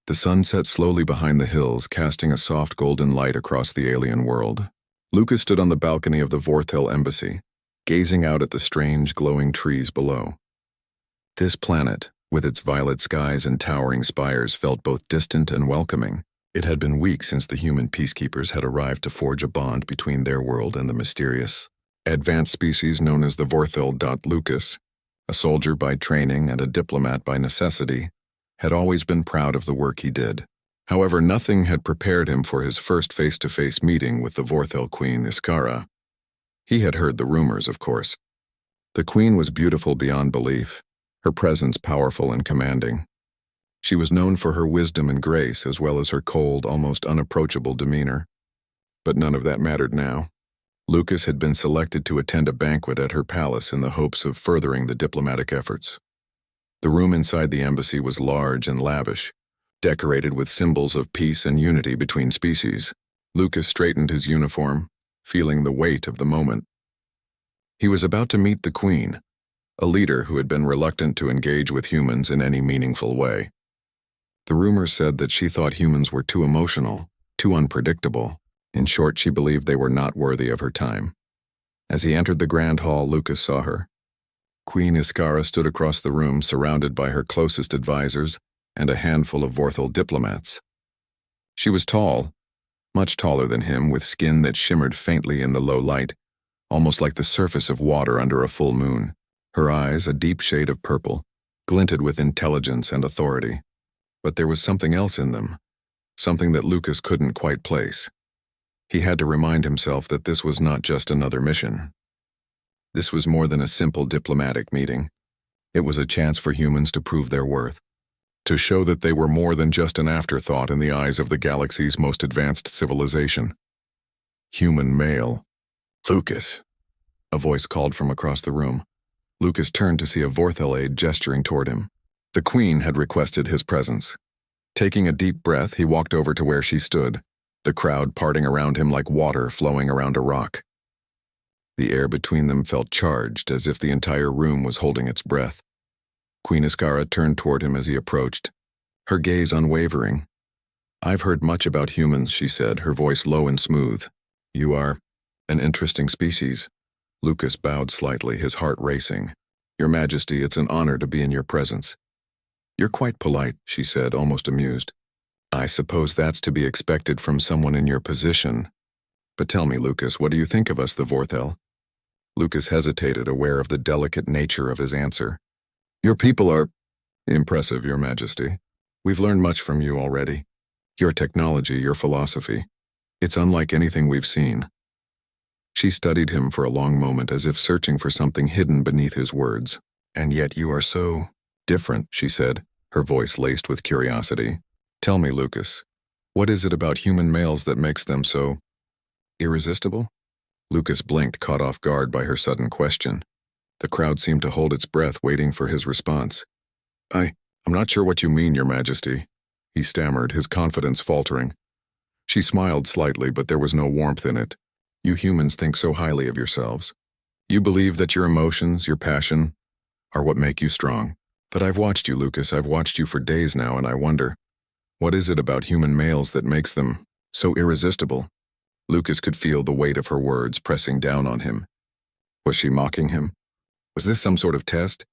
The sun set slowly behind the hills, casting a soft golden light across the alien world. Lucas stood on the balcony of the Vorthil embassy, gazing out at the strange, glowing trees below. This planet, with its violet skies and towering spires, felt both distant and welcoming. It had been weeks since the human peacekeepers had arrived to forge a bond between their world and the mysterious, advanced species known as the Vorthil. Lucas, a soldier by training and a diplomat by necessity, had always been proud of the work he did. However, nothing had prepared him for his first face-to-face meeting with the Vorthil queen, Iskara. He had heard the rumors, of course. The queen was beautiful beyond belief, her presence powerful and commanding. She was known for her wisdom and grace, as well as her cold, almost unapproachable demeanor. But none of that mattered now. Lucas had been selected to attend a banquet at her palace in the hopes of furthering the diplomatic efforts. The room inside the embassy was large and lavish, decorated with symbols of peace and unity between species. Lucas straightened his uniform, feeling the weight of the moment. He was about to meet the queen, a leader who had been reluctant to engage with humans in any meaningful way. The rumors said that she thought humans were too emotional, too unpredictable. In short, she believed they were not worthy of her time. As he entered the grand hall, Lucas saw her. Queen Iskara stood across the room, surrounded by her closest advisors and a handful of Vorthil diplomats. She was tall, much taller than him, with skin that shimmered faintly in the low light, almost like the surface of water under a full moon. Her eyes, a deep shade of purple, glinted with intelligence and authority. But there was something else in them, something that Lucas couldn't quite place. He had to remind himself that this was not just another mission. This was more than a simple diplomatic meeting. It was a chance for humans to prove their worth, to show that they were more than just an afterthought in the eyes of the galaxy's most advanced civilization. Human male. Lucas, a voice called from across the room. Lucas turned to see a Vorthil aide gesturing toward him. The queen had requested his presence. Taking a deep breath, he walked over to where she stood, the crowd parting around him like water flowing around a rock. The air between them felt charged, as if the entire room was holding its breath. Queen Iskara turned toward him as he approached, her gaze unwavering. "I've heard much about humans," she said, her voice low and smooth. "You are an interesting species." Lucas bowed slightly, his heart racing. "Your Majesty, it's an honor to be in your presence." "You're quite polite," she said, almost amused. "I suppose that's to be expected from someone in your position. But tell me, Lucas, what do you think of us, the Vorthil?" Lucas hesitated, aware of the delicate nature of his answer. "Your people are impressive, Your Majesty. We've learned much from you already. Your technology, your philosophy. It's unlike anything we've seen." She studied him for a long moment, as if searching for something hidden beneath his words. "And yet you are so different," she said, her voice laced with curiosity. "Tell me, Lucas, what is it about human males that makes them so irresistible?" Lucas blinked, caught off guard by her sudden question. The crowd seemed to hold its breath, waiting for his response. I'm not sure what you mean, Your Majesty," he stammered, his confidence faltering. She smiled slightly, but there was no warmth in it. "You humans think so highly of yourselves. You believe that your emotions, your passion, are what make you strong. But I've watched you, Lucas, I've watched you for days now, and I wonder, what is it about human males that makes them so irresistible?" Lucas could feel the weight of her words pressing down on him. Was she mocking him? Was this some sort of test?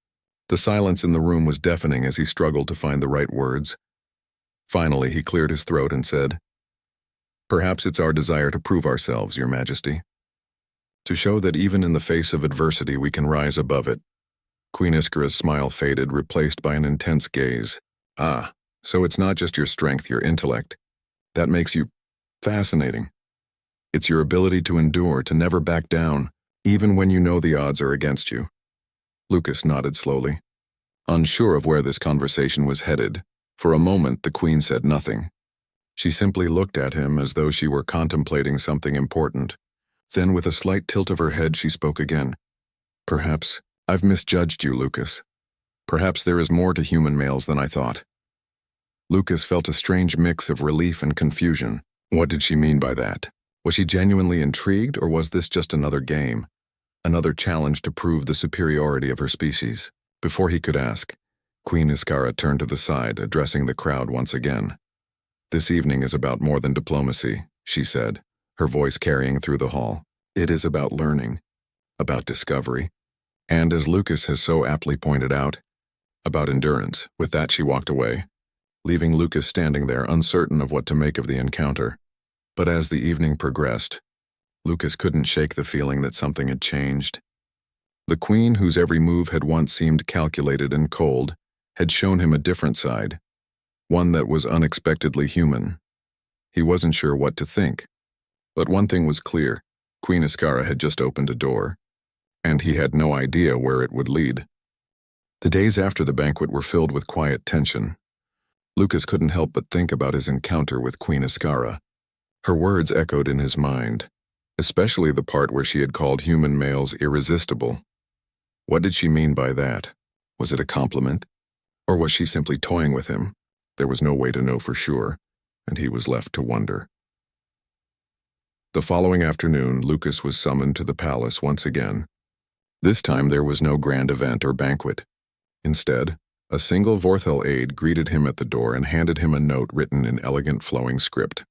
The silence in the room was deafening as he struggled to find the right words. Finally, he cleared his throat and said, "Perhaps it's our desire to prove ourselves, Your Majesty. To show that even in the face of adversity we can rise above it." Queen Iskara's smile faded, replaced by an intense gaze. "Ah, so it's not just your strength, your intellect. That makes you fascinating. It's your ability to endure, to never back down, even when you know the odds are against you." Lucas nodded slowly. Unsure of where this conversation was headed, for a moment the queen said nothing. She simply looked at him as though she were contemplating something important. Then, with a slight tilt of her head, she spoke again. "Perhaps I've misjudged you, Lucas. Perhaps there is more to human males than I thought." Lucas felt a strange mix of relief and confusion. What did she mean by that? Was she genuinely intrigued, or was this just another game? Another challenge to prove the superiority of her species? Before he could ask, Queen Iskara turned to the side, addressing the crowd once again. "This evening is about more than diplomacy," she said, her voice carrying through the hall. "It is about learning, about discovery, and as Lucas has so aptly pointed out, about endurance." With that, she walked away, leaving Lucas standing there uncertain of what to make of the encounter. But as the evening progressed, Lucas couldn't shake the feeling that something had changed. The queen, whose every move had once seemed calculated and cold, had shown him a different side, one that was unexpectedly human. He wasn't sure what to think, but one thing was clear: Queen Iscara had just opened a door, and he had no idea where it would lead. The days after the banquet were filled with quiet tension. Lucas couldn't help but think about his encounter with Queen Iscara. Her words echoed in his mind, especially the part where she had called human males irresistible. What did she mean by that? Was it a compliment? Or was she simply toying with him? There was no way to know for sure, and he was left to wonder. The following afternoon, Lucas was summoned to the palace once again. This time there was no grand event or banquet. Instead, a single Vorthel aide greeted him at the door and handed him a note written in elegant flowing script.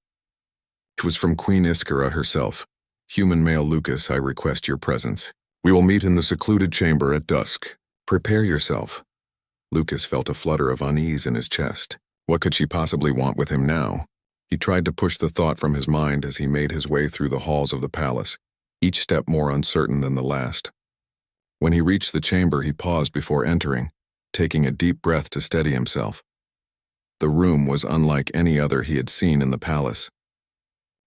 It was from Queen Iscara herself. "Human male Lucas, I request your presence. We will meet in the secluded chamber at dusk. Prepare yourself." Lucas felt a flutter of unease in his chest. What could she possibly want with him now? He tried to push the thought from his mind as he made his way through the halls of the palace, each step more uncertain than the last. When he reached the chamber, he paused before entering, taking a deep breath to steady himself. The room was unlike any other he had seen in the palace.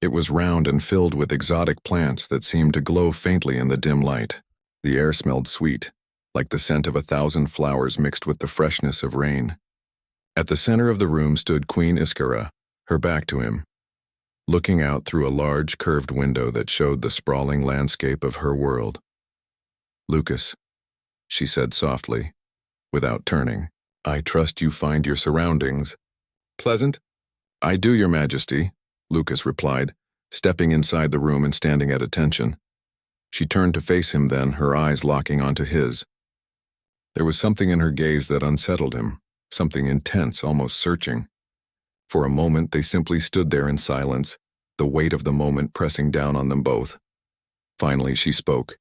It was round and filled with exotic plants that seemed to glow faintly in the dim light. The air smelled sweet, like the scent of 1,000 flowers mixed with the freshness of rain. At the center of the room stood Queen Iscara, her back to him, looking out through a large curved window that showed the sprawling landscape of her world. "Lucas," she said softly, without turning, "I trust you find your surroundings pleasant?" "I do, Your Majesty," Lucas replied, stepping inside the room and standing at attention. She turned to face him then, her eyes locking onto his. There was something in her gaze that unsettled him, something intense, almost searching. For a moment they simply stood there in silence, the weight of the moment pressing down on them both. Finally she spoke.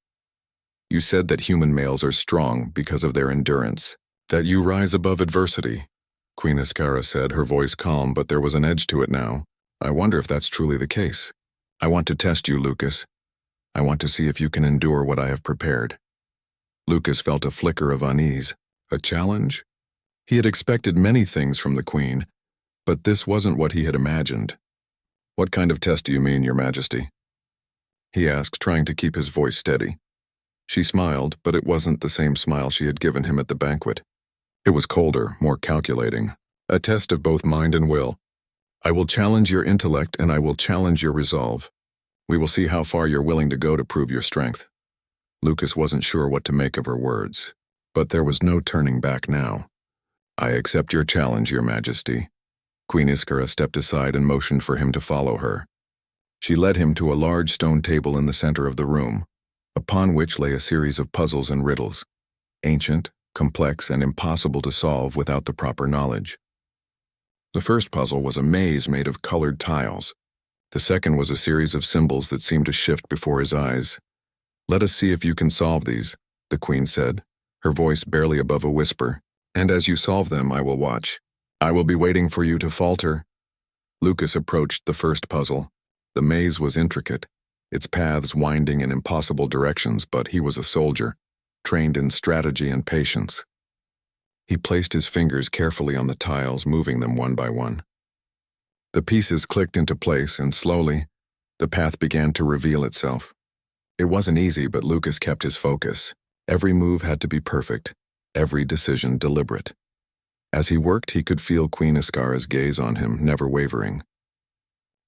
"You said that human males are strong because of their endurance, that you rise above adversity," Queen Iscara said, her voice calm, but there was an edge to it now. "I wonder if that's truly the case. I want to test you, Lucas. I want to see if you can endure what I have prepared." Lucas felt a flicker of unease. A challenge? He had expected many things from the Queen, but this wasn't what he had imagined. "What kind of test do you mean, Your Majesty?" he asked, trying to keep his voice steady. She smiled, but it wasn't the same smile she had given him at the banquet. It was colder, more calculating. "A test of both mind and will. I will challenge your intellect and I will challenge your resolve. We will see how far you're willing to go to prove your strength." Lucas wasn't sure what to make of her words, but there was no turning back now. "I accept your challenge, Your Majesty." Queen Iscara stepped aside and motioned for him to follow her. She led him to a large stone table in the center of the room, upon which lay a series of puzzles and riddles, ancient, complex, and impossible to solve without the proper knowledge. The first puzzle was a maze made of colored tiles. The second was a series of symbols that seemed to shift before his eyes. "Let us see if you can solve these," the Queen said, her voice barely above a whisper. "And as you solve them, I will watch. I will be waiting for you to falter." Lucas approached the first puzzle. The maze was intricate, its paths winding in impossible directions, but he was a soldier, trained in strategy and patience. He placed his fingers carefully on the tiles, moving them one by one. The pieces clicked into place, and slowly, the path began to reveal itself. It wasn't easy, but Lucas kept his focus. Every move had to be perfect, every decision deliberate. As he worked, he could feel Queen Iscara's gaze on him, never wavering.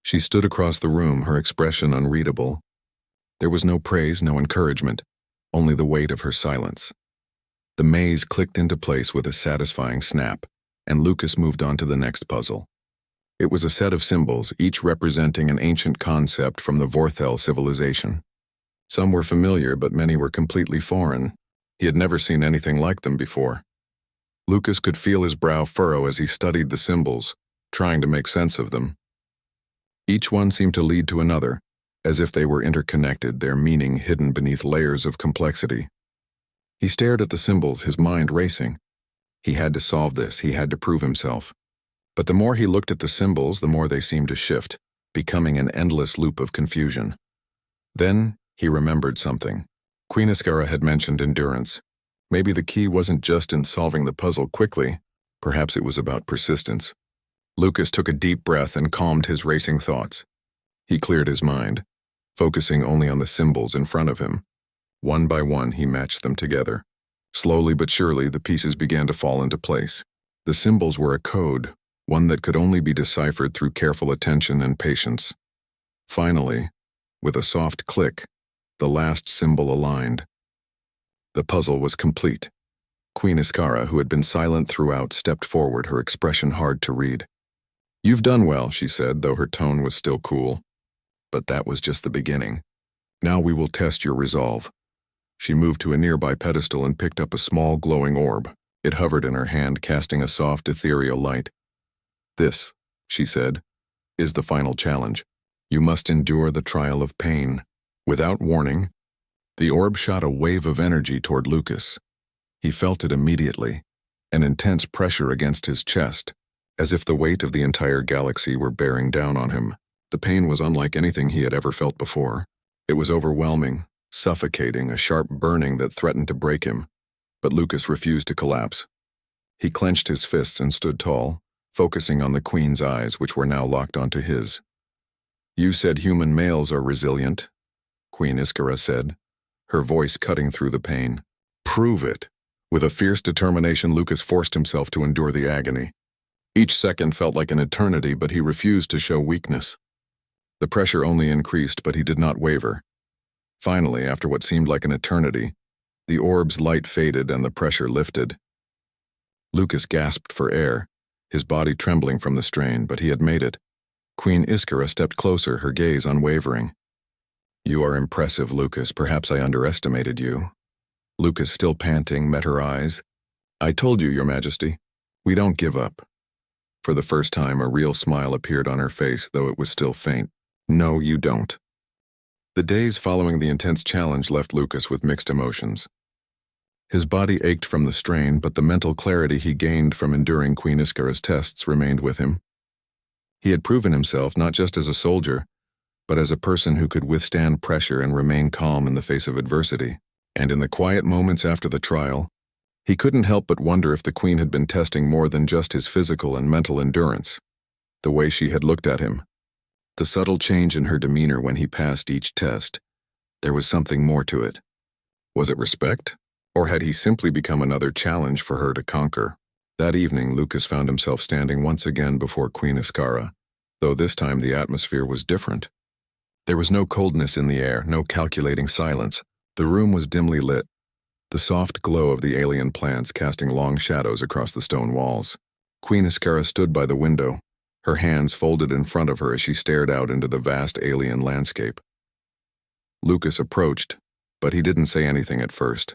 She stood across the room, her expression unreadable. There was no praise, no encouragement, only the weight of her silence. The maze clicked into place with a satisfying snap, and Lucas moved on to the next puzzle. It was a set of symbols, each representing an ancient concept from the Vorthel civilization. Some were familiar, but many were completely foreign. He had never seen anything like them before. Lucas could feel his brow furrow as he studied the symbols, trying to make sense of them. Each one seemed to lead to another, as if they were interconnected, their meaning hidden beneath layers of complexity. He stared at the symbols, his mind racing. He had to solve this, he had to prove himself. But the more he looked at the symbols, the more they seemed to shift, becoming an endless loop of confusion. Then he remembered something. Queen Iskara had mentioned endurance. Maybe the key wasn't just in solving the puzzle quickly, perhaps it was about persistence. Lucas took a deep breath and calmed his racing thoughts. He cleared his mind, focusing only on the symbols in front of him. One by one, he matched them together. Slowly but surely, the pieces began to fall into place. The symbols were a code, one that could only be deciphered through careful attention and patience. Finally, with a soft click, the last symbol aligned. The puzzle was complete. Queen Iskara, who had been silent throughout, stepped forward, her expression hard to read. "You've done well," she said, though her tone was still cool. "But that was just the beginning. Now we will test your resolve." She moved to a nearby pedestal and picked up a small glowing orb. It hovered in her hand, casting a soft, ethereal light. "This," she said, "is the final challenge. You must endure the trial of pain." Without warning, the orb shot a wave of energy toward Lucas. He felt it immediately, an intense pressure against his chest, as if the weight of the entire galaxy were bearing down on him. The pain was unlike anything he had ever felt before. It was overwhelming, suffocating, a sharp burning that threatened to break him. But Lucas refused to collapse. He clenched his fists and stood tall, focusing on the Queen's eyes, which were now locked onto his. "You said human males are resilient," Queen Iskara said, her voice cutting through the pain. "Prove it." With a fierce determination, Lucas forced himself to endure the agony. Each second felt like an eternity, but he refused to show weakness. The pressure only increased, but he did not waver. Finally, after what seemed like an eternity, the orb's light faded and the pressure lifted. Lucas gasped for air, his body trembling from the strain, but he had made it. Queen Iskara stepped closer, her gaze unwavering. "You are impressive, Lucas. Perhaps I underestimated you." Lucas, still panting, met her eyes. "I told you, Your Majesty. We don't give up." For the first time, a real smile appeared on her face, though it was still faint. "No, you don't." The days following the intense challenge left Lucas with mixed emotions. His body ached from the strain, but the mental clarity he gained from enduring Queen Iskara's tests remained with him. He had proven himself not just as a soldier, but as a person who could withstand pressure and remain calm in the face of adversity. And in the quiet moments after the trial, he couldn't help but wonder if the Queen had been testing more than just his physical and mental endurance. The way she had looked at him, the subtle change in her demeanor when he passed each test, there was something more to it. Was it respect? Or had he simply become another challenge for her to conquer? That evening, Lucas found himself standing once again before Queen Iskara, though this time the atmosphere was different. There was no coldness in the air, no calculating silence. The room was dimly lit, the soft glow of the alien plants casting long shadows across the stone walls. Queen Iskara stood by the window, her hands folded in front of her as she stared out into the vast alien landscape. Lucas approached, but he didn't say anything at first.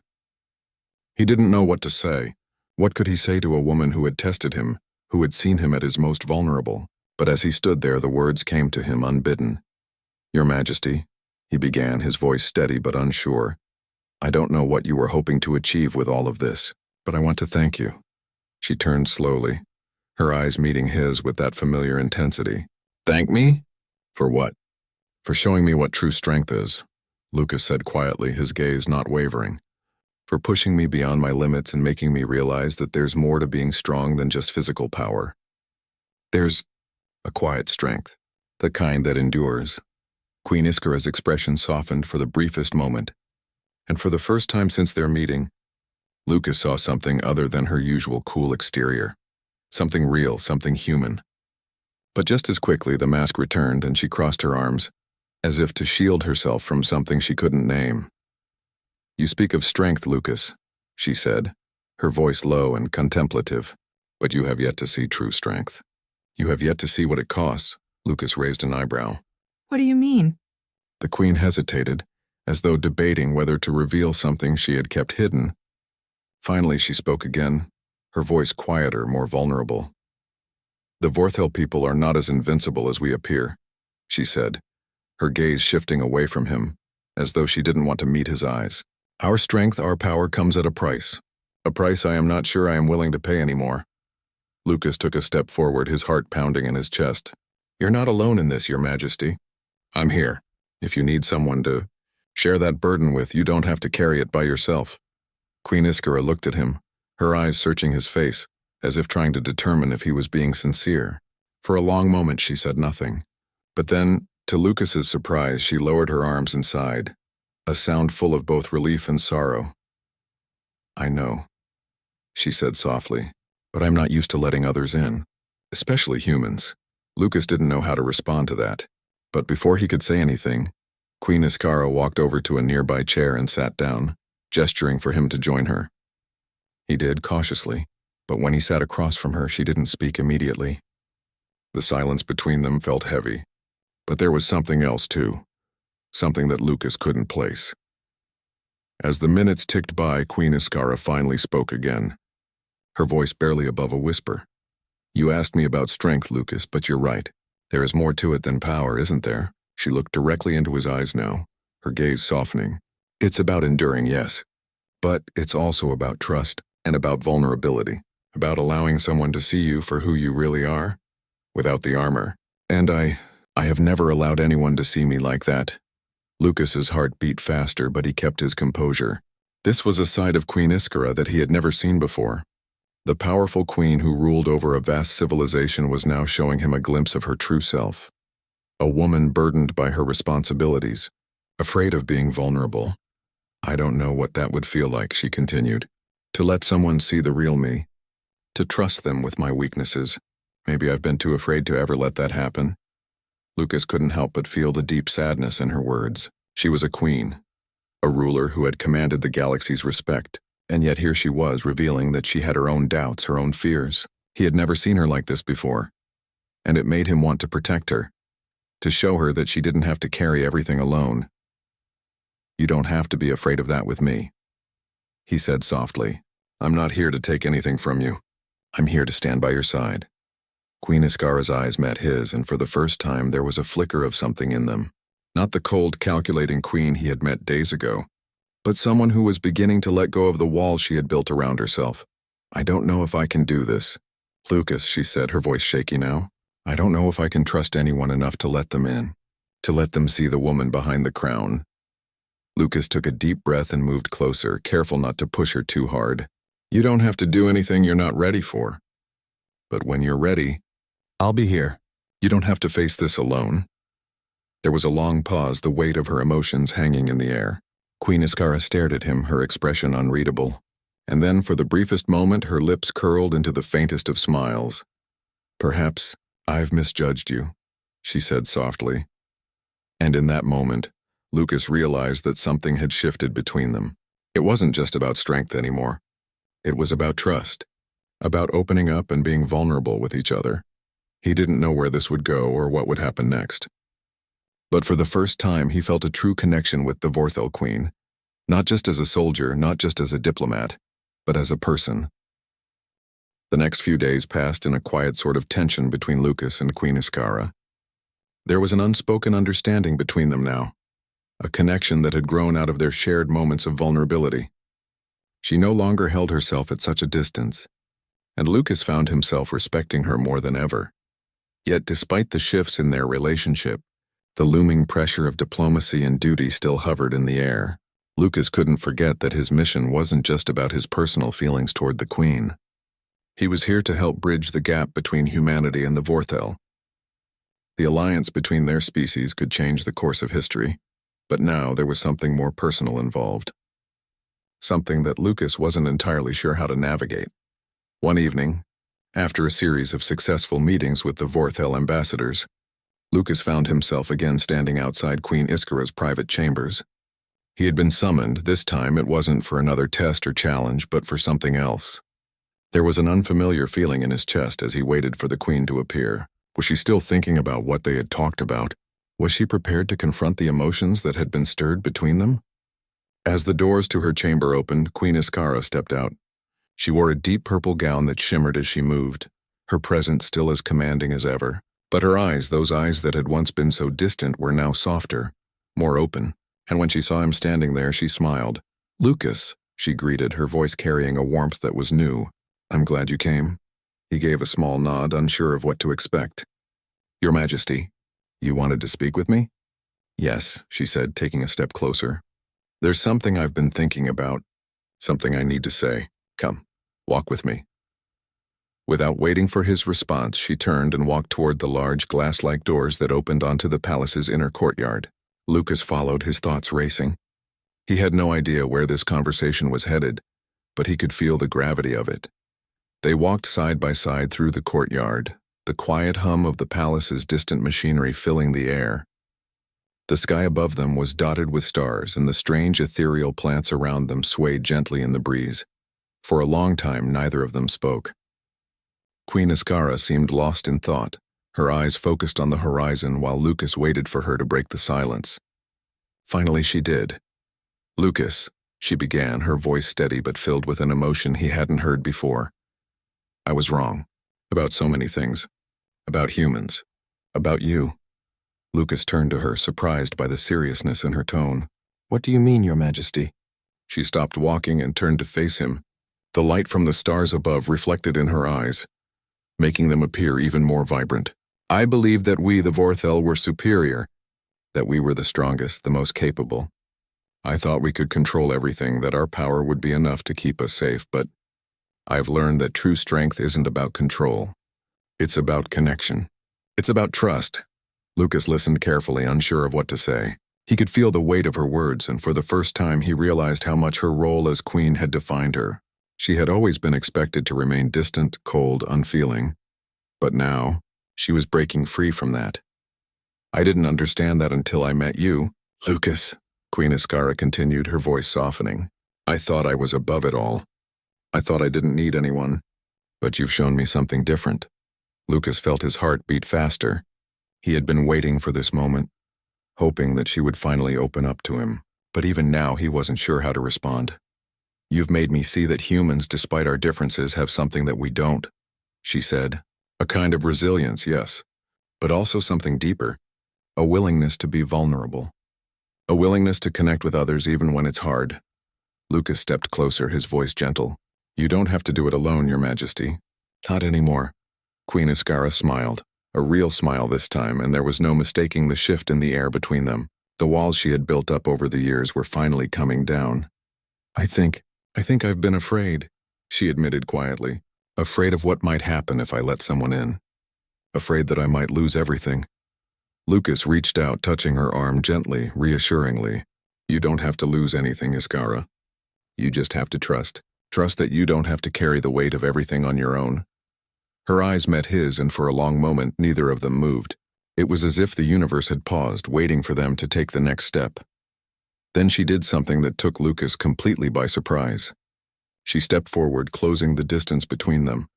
He didn't know what to say. What could he say to a woman who had tested him, who had seen him at his most vulnerable? But as he stood there, the words came to him unbidden. "Your Majesty," he began, his voice steady but unsure. "I don't know what you were hoping to achieve with all of this, but I want to thank you." She turned slowly, her eyes meeting his with that familiar intensity. "Thank me? For what?" "For showing me what true strength is," Lucas said quietly, his gaze not wavering. "For pushing me beyond my limits and making me realize that there's more to being strong than just physical power. There's a quiet strength, the kind that endures." Queen Iskara's expression softened for the briefest moment, and for the first time since their meeting, Lucas saw something other than her usual cool exterior. Something real, something human. But just as quickly the mask returned and she crossed her arms, as if to shield herself from something she couldn't name. "You speak of strength, Lucas," she said, her voice low and contemplative, "but you have yet to see true strength. You have yet to see what it costs." Lucas raised an eyebrow. "What do you mean?" The Queen hesitated, as though debating whether to reveal something she had kept hidden. Finally she spoke again, her voice quieter, more vulnerable. The Vorthel people are not as invincible as we appear, she said, her gaze shifting away from him, as though she didn't want to meet his eyes. Our strength, our power comes at a price I am not sure I am willing to pay anymore. Lucas took a step forward, his heart pounding in his chest. You're not alone in this, Your Majesty. I'm here. If you need someone to share that burden with, you don't have to carry it by yourself. Queen Iskara looked at him, her eyes searching his face, as if trying to determine if he was being sincere. For a long moment she said nothing. But then, to Lucas's surprise, she lowered her arms and sighed, a sound full of both relief and sorrow. I know, she said softly, but I'm not used to letting others in, especially humans. Lucas didn't know how to respond to that, but before he could say anything, Queen Iskara walked over to a nearby chair and sat down, gesturing for him to join her. He did, cautiously, but when he sat across from her, she didn't speak immediately. The silence between them felt heavy, but there was something else too, something that Lucas couldn't place. As the minutes ticked by, Queen Iskara finally spoke again, her voice barely above a whisper. You asked me about strength, Lucas, but you're right. There is more to it than power, isn't there? She looked directly into his eyes now, her gaze softening. It's about enduring, yes, but it's also about trust and about vulnerability, about allowing someone to see you for who you really are, without the armor. And I have never allowed anyone to see me like that. Lucas's heart beat faster, but he kept his composure. This was a side of Queen Iskara that he had never seen before. The powerful queen who ruled over a vast civilization was now showing him a glimpse of her true self. A woman burdened by her responsibilities, afraid of being vulnerable. I don't know what that would feel like, she continued. To let someone see the real me. To trust them with my weaknesses. Maybe I've been too afraid to ever let that happen. Lucas couldn't help but feel the deep sadness in her words. She was a queen, a ruler who had commanded the galaxy's respect, and yet here she was revealing that she had her own doubts, her own fears. He had never seen her like this before, and it made him want to protect her, to show her that she didn't have to carry everything alone. You don't have to be afraid of that with me, he said softly. I'm not here to take anything from you. I'm here to stand by your side. Queen Iskara's eyes met his, and for the first time there was a flicker of something in them. Not the cold, calculating queen he had met days ago, but someone who was beginning to let go of the walls she had built around herself. I don't know if I can do this. Lucas, she said, her voice shaky now. I don't know if I can trust anyone enough to let them in, to let them see the woman behind the crown. Lucas took a deep breath and moved closer, careful not to push her too hard. You don't have to do anything you're not ready for. But when you're ready, I'll be here. You don't have to face this alone. There was a long pause, the weight of her emotions hanging in the air. Queen Iskara stared at him, her expression unreadable. And then, for the briefest moment, her lips curled into the faintest of smiles. Perhaps I've misjudged you, she said softly. And in that moment, Lucas realized that something had shifted between them. It wasn't just about strength anymore. It was about trust, about opening up and being vulnerable with each other. He didn't know where this would go or what would happen next. But for the first time, he felt a true connection with the Vorthel Queen, not just as a soldier, not just as a diplomat, but as a person. The next few days passed in a quiet sort of tension between Lucas and Queen Iskara. There was an unspoken understanding between them now, a connection that had grown out of their shared moments of vulnerability. She no longer held herself at such a distance, and Lucas found himself respecting her more than ever. Yet despite the shifts in their relationship, the looming pressure of diplomacy and duty still hovered in the air. Lucas couldn't forget that his mission wasn't just about his personal feelings toward the Queen. He was here to help bridge the gap between humanity and the Vorthel. The alliance between their species could change the course of history, but now there was something more personal involved. Something that Lucas wasn't entirely sure how to navigate. One evening, after a series of successful meetings with the Vorthel ambassadors, Lucas found himself again standing outside Queen Iskara's private chambers. He had been summoned. This time it wasn't for another test or challenge, but for something else. There was an unfamiliar feeling in his chest as he waited for the Queen to appear. Was she still thinking about what they had talked about? Was she prepared to confront the emotions that had been stirred between them? As the doors to her chamber opened, Queen Iskara stepped out. She wore a deep purple gown that shimmered as she moved, her presence still as commanding as ever. But her eyes, those eyes that had once been so distant, were now softer, more open, and when she saw him standing there, she smiled. "Lucas," she greeted, her voice carrying a warmth that was new. "I'm glad you came." He gave a small nod, unsure of what to expect. "Your Majesty, you wanted to speak with me?" "Yes," she said, taking a step closer. "There's something I've been thinking about, something I need to say. Come, walk with me." Without waiting for his response, she turned and walked toward the large glass-like doors that opened onto the palace's inner courtyard. Lucas followed, his thoughts racing. He had no idea where this conversation was headed, but he could feel the gravity of it. They walked side by side through the courtyard, the quiet hum of the palace's distant machinery filling the air. The sky above them was dotted with stars, and the strange ethereal plants around them swayed gently in the breeze. For a long time, neither of them spoke. Queen Iscara seemed lost in thought, her eyes focused on the horizon while Lucas waited for her to break the silence. Finally she did. "Lucas," she began, her voice steady but filled with an emotion he hadn't heard before. "I was wrong. About so many things. About humans. About you." Lucas turned to her, surprised by the seriousness in her tone. "What do you mean, Your Majesty?" She stopped walking and turned to face him, the light from the stars above reflected in her eyes, making them appear even more vibrant. "I believed that we, the Vorthel, were superior, that we were the strongest, the most capable. I thought we could control everything, that our power would be enough to keep us safe, but I've learned that true strength isn't about control. It's about connection. It's about trust." Lucas listened carefully, unsure of what to say. He could feel the weight of her words, and for the first time he realized how much her role as queen had defined her. She had always been expected to remain distant, cold, unfeeling. But now, she was breaking free from that. "I didn't understand that until I met you, Lucas," Queen Iscara continued, her voice softening. "I thought I was above it all. I thought I didn't need anyone. But you've shown me something different." Lucas felt his heart beat faster. He had been waiting for this moment, hoping that she would finally open up to him. But even now he wasn't sure how to respond. "You've made me see that humans, despite our differences, have something that we don't," she said. "A kind of resilience, yes, but also something deeper. A willingness to be vulnerable. A willingness to connect with others even when it's hard." Lucas stepped closer, his voice gentle. "You don't have to do it alone, Your Majesty." "Not anymore." Queen Iscara smiled, a real smile this time, and there was no mistaking the shift in the air between them. The walls she had built up over the years were finally coming down. I think I've been afraid," she admitted quietly. "Afraid of what might happen if I let someone in. Afraid that I might lose everything." Lucas reached out, touching her arm gently, reassuringly. "You don't have to lose anything, Iscara. You just have to trust. Trust that you don't have to carry the weight of everything on your own." Her eyes met his, and for a long moment neither of them moved. It was as if the universe had paused, waiting for them to take the next step. Then she did something that took Lucas completely by surprise. She stepped forward, closing the distance between them,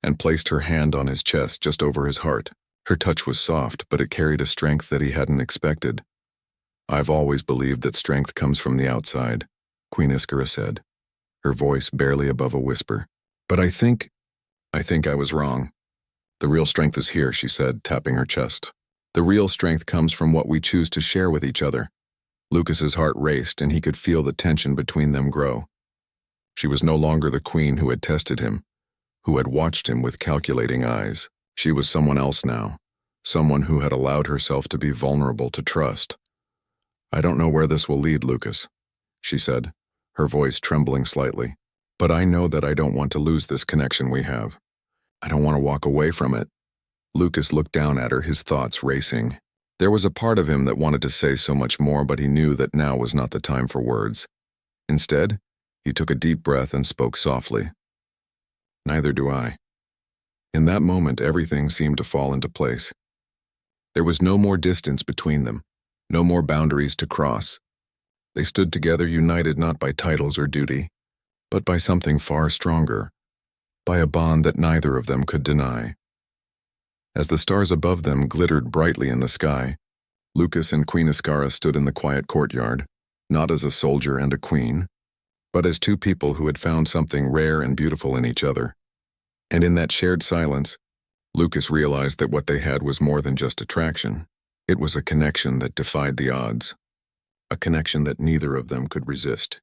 and placed her hand on his chest just over his heart. Her touch was soft, but it carried a strength that he hadn't expected. "I've always believed that strength comes from the outside," Queen Iscara said, her voice barely above a whisper. "But I think I was wrong. The real strength is here," she said, tapping her chest. "The real strength comes from what we choose to share with each other." Lucas's heart raced, and he could feel the tension between them grow. She was no longer the queen who had tested him, who had watched him with calculating eyes. She was someone else now, someone who had allowed herself to be vulnerable to trust. "I don't know where this will lead, Lucas," she said, her voice trembling slightly. "But I know that I don't want to lose this connection we have. I don't want to walk away from it." Lucas looked down at her, his thoughts racing. There was a part of him that wanted to say so much more, but he knew that now was not the time for words. Instead, he took a deep breath and spoke softly. "Neither do I." In that moment, everything seemed to fall into place. There was no more distance between them, no more boundaries to cross. They stood together, united not by titles or duty, but by something far stronger, by a bond that neither of them could deny. As the stars above them glittered brightly in the sky, Lucas and Queen Iscara stood in the quiet courtyard, not as a soldier and a queen, but as two people who had found something rare and beautiful in each other. And in that shared silence, Lucas realized that what they had was more than just attraction. It was a connection that defied the odds. A connection that neither of them could resist.